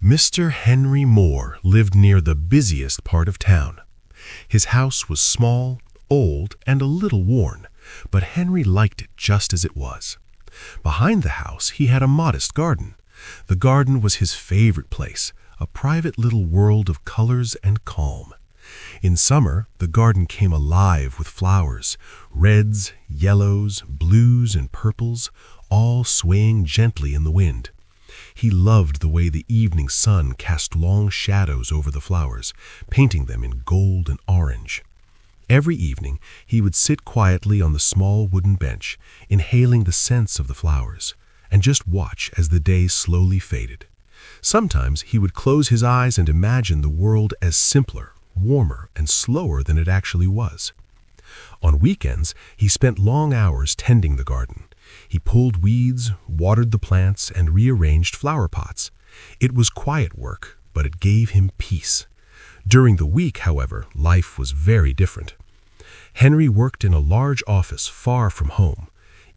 Mr. Henry Moore lived near the busiest part of town. His house was small, old, and a little worn, but Henry liked it just as it was. Behind the house he had a modest garden. The garden was his favorite place, a private little world of colors and calm. In summer, the garden came alive with flowers, reds, yellows, blues, and purples, all swaying gently in the wind. He loved the way the evening sun cast long shadows over the flowers, painting them in gold and orange. Every evening he would sit quietly on the small wooden bench, inhaling the scents of the flowers, and just watch as the day slowly faded. Sometimes he would close his eyes and imagine the world as simpler, warmer, and slower than it actually was. On weekends, he spent long hours tending the garden. He pulled weeds, watered the plants, and rearranged flower pots. It was quiet work, but it gave him peace. During the week, however, life was very different. Henry worked in a large office far from home.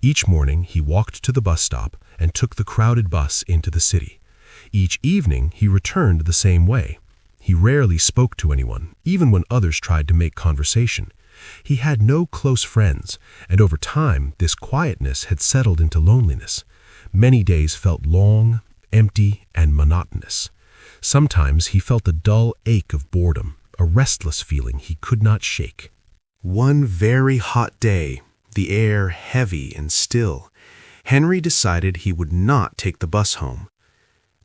Each morning, he walked to the bus stop and took the crowded bus into the city. Each evening, he returned the same way. He rarely spoke to anyone, even when others tried to make conversation. He had no close friends, and over time this quietness had settled into loneliness. Many days felt long, empty, and monotonous. Sometimes he felt a dull ache of boredom, a restless feeling he could not shake. One very hot day, the air heavy and still, Henry decided he would not take the bus home.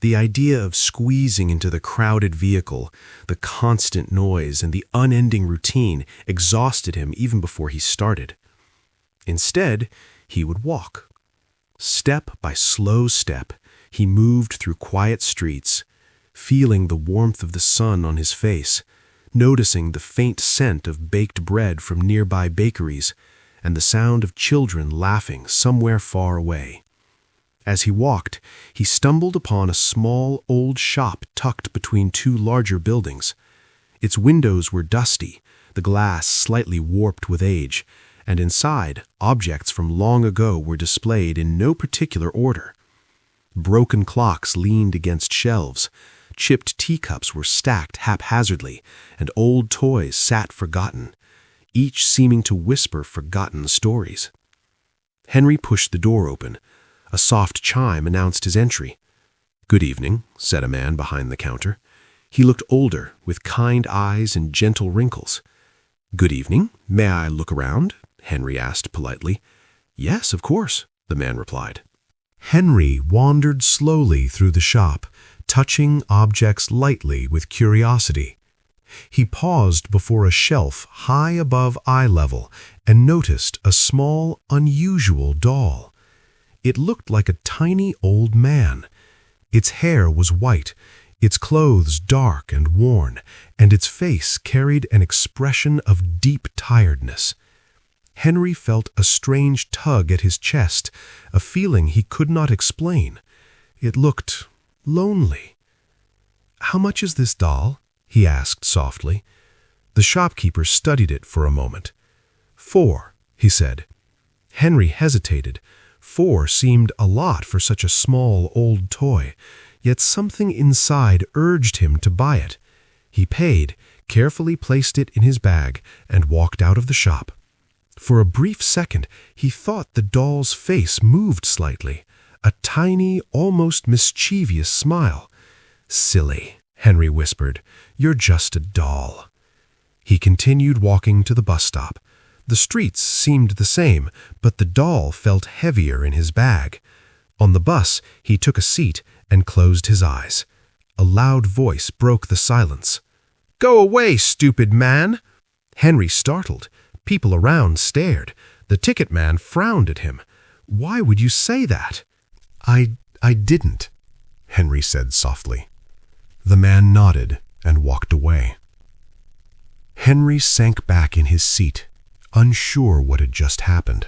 The idea of squeezing into the crowded vehicle, the constant noise, and the unending routine exhausted him even before he started. Instead, he would walk. Step by slow step, he moved through quiet streets, feeling the warmth of the sun on his face, noticing the faint scent of baked bread from nearby bakeries, and the sound of children laughing somewhere far away. As he walked, he stumbled upon a small, old shop tucked between two larger buildings. Its windows were dusty, the glass slightly warped with age, and inside, objects from long ago were displayed in no particular order. Broken clocks leaned against shelves, chipped teacups were stacked haphazardly, and old toys sat forgotten, each seeming to whisper forgotten stories. Henry pushed the door open. A soft chime announced his entry. "Good evening," said a man behind the counter. He looked older, with kind eyes and gentle wrinkles. "Good evening. May I look around?" Henry asked politely. "Yes, of course," the man replied. Henry wandered slowly through the shop, touching objects lightly with curiosity. He paused before a shelf high above eye level and noticed a small, unusual doll. It looked like a tiny old man. Its hair was white, its clothes dark and worn, and its face carried an expression of deep tiredness. Henry felt a strange tug at his chest, a feeling he could not explain. It looked lonely. "How much is this doll?" he asked softly. The shopkeeper studied it for a moment. "4," he said. Henry hesitated. 4 seemed a lot for such a small old toy, yet something inside urged him to buy it. He paid, carefully placed it in his bag, and walked out of the shop. For a brief second, he thought the doll's face moved slightly, a tiny, almost mischievous smile. "Silly," Henry whispered, "you're just a doll." He continued walking to the bus stop. The streets seemed the same, but the doll felt heavier in his bag. On the bus, he took a seat and closed his eyes. A loud voice broke the silence. "Go away, stupid man!" Henry startled. People around stared. The ticket man frowned at him. "Why would you say that?" I didn't," Henry said softly. The man nodded and walked away. Henry sank back in his seat, unsure what had just happened.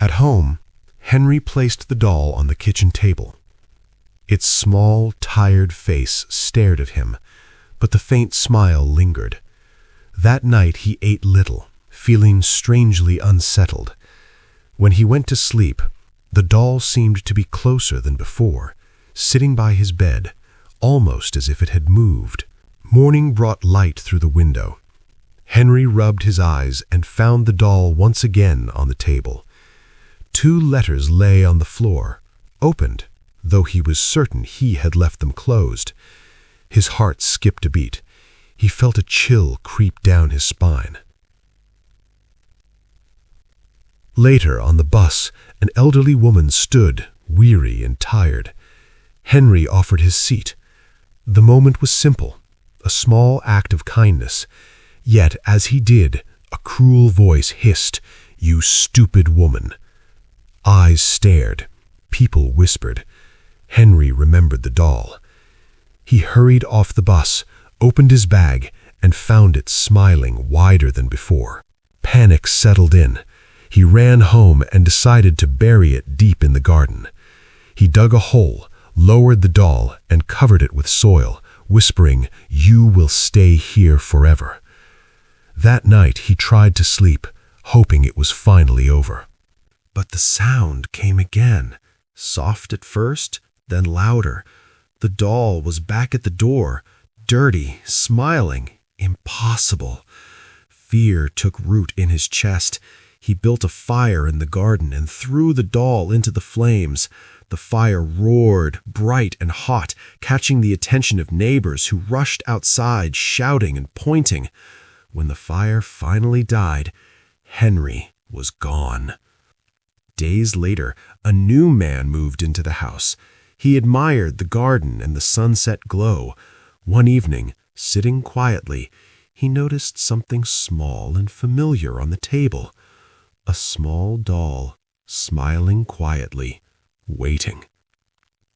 At home, Henry placed the doll on the kitchen table. Its small, tired face stared at him, but the faint smile lingered. That night he ate little, feeling strangely unsettled. When he went to sleep, The doll seemed to be closer than before, sitting by his bed, almost as if it had moved. Morning brought light through the window. Henry rubbed his eyes and found the doll once again on the table. 2 letters lay on the floor, opened, though he was certain he had left them closed. His heart skipped a beat. He felt a chill creep down his spine. Later, on the bus, an elderly woman stood, weary and tired. Henry offered his seat. The moment was simple, a small act of kindness. Yet, as he did, a cruel voice hissed, "You stupid woman." Eyes stared. People whispered. Henry remembered the doll. He hurried off the bus, opened his bag, and found it smiling wider than before. Panic settled in. He ran home and decided to bury it deep in the garden. He dug a hole, lowered the doll, and covered it with soil, whispering, "You will stay here forever." That night he tried to sleep, hoping it was finally over. But the sound came again, soft at first, then louder. The doll was back at the door, dirty, smiling, impossible. Fear took root in his chest. He built a fire in the garden and threw the doll into the flames. The fire roared, bright and hot, catching the attention of neighbors who rushed outside, shouting and pointing. When the fire finally died, Henry was gone. Days later, a new man moved into the house. He admired the garden and the sunset glow. One evening, sitting quietly, he noticed something small and familiar on the table. A small doll, smiling quietly, waiting.